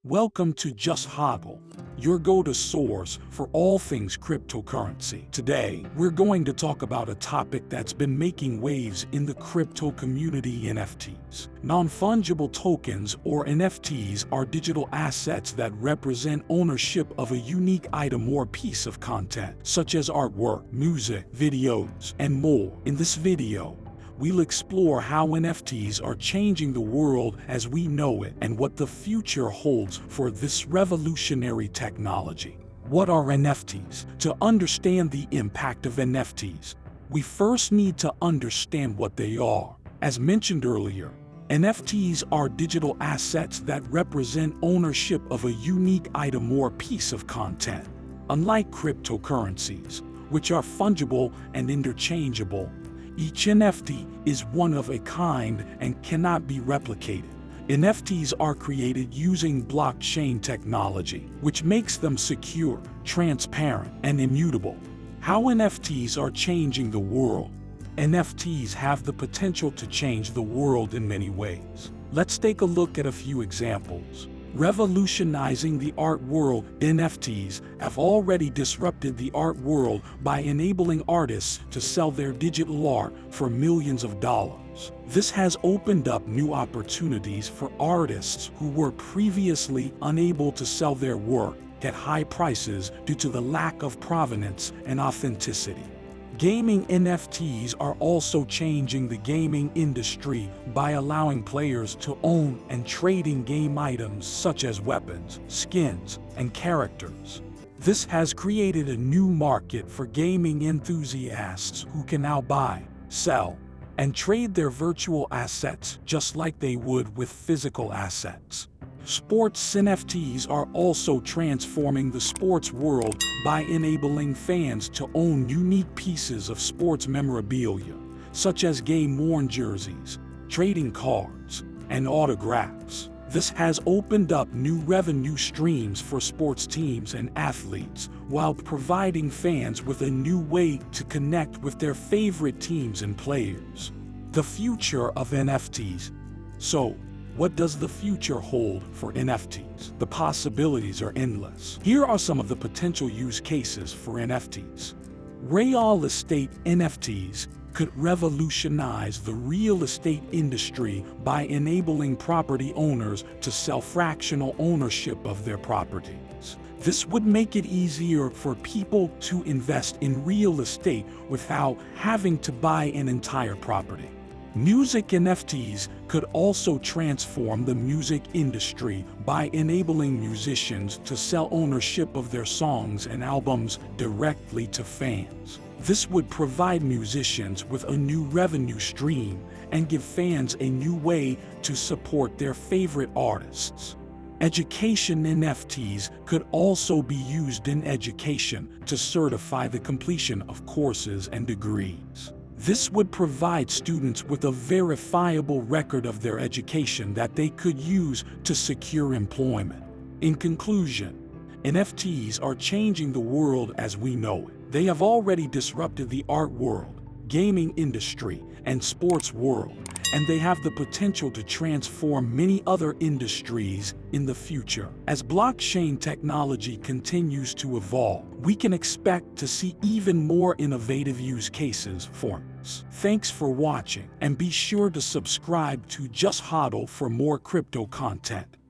Welcome to Just Hodl, your go-to source for all things cryptocurrency. Today, we're going to talk about a topic that's been making waves in the crypto community: NFTs. Non-fungible tokens, or NFTs, are digital assets that represent ownership of a unique item or piece of content, such as artwork, music, videos, and more. In this video, we'll explore how NFTs are changing the world as we know it and what the future holds for this revolutionary technology. What are NFTs? To understand the impact of NFTs, we first need to understand what they are. As mentioned earlier, NFTs are digital assets that represent ownership of a unique item or piece of content. Unlike cryptocurrencies, which are fungible and interchangeable, each NFT is one of a kind and cannot be replicated. NFTs are created using blockchain technology, which makes them secure, transparent, and immutable. How NFTs are changing the world? NFTs have the potential to change the world in many ways. Let's take a look at a few examples. Revolutionizing the art world, NFTs have already disrupted the art world by enabling artists to sell their digital art for millions of dollars. This has opened up new opportunities for artists who were previously unable to sell their work at high prices due to the lack of provenance and authenticity. Gaming NFTs are also changing the gaming industry by allowing players to own and trade in-game items such as weapons, skins, and characters. This has created a new market for gaming enthusiasts who can now buy, sell, and trade their virtual assets just like they would with physical assets. Sports NFTs are also transforming the sports world by enabling fans to own unique pieces of sports memorabilia, such as game-worn jerseys, trading cards, and autographs. This has opened up new revenue streams for sports teams and athletes, while providing fans with a new way to connect with their favorite teams and players. The future of NFTs. So, what does the future hold for NFTs? The possibilities are endless. Here are some of the potential use cases for NFTs. Real estate NFTs could revolutionize the real estate industry by enabling property owners to sell fractional ownership of their properties. This would make it easier for people to invest in real estate without having to buy an entire property. Music NFTs could also transform the music industry by enabling musicians to sell ownership of their songs and albums directly to fans. This would provide musicians with a new revenue stream and give fans a new way to support their favorite artists. Education NFTs could also be used in education to certify the completion of courses and degrees. This would provide students with a verifiable record of their education that they could use to secure employment. In conclusion, NFTs are changing the world as we know it. They have already disrupted the art world, gaming industry, and sports world, and they have the potential to transform many other industries in the future. As blockchain technology continues to evolve, we can expect to see even more innovative use cases for it. Thanks for watching, and be sure to subscribe to Just Hodl for more crypto content.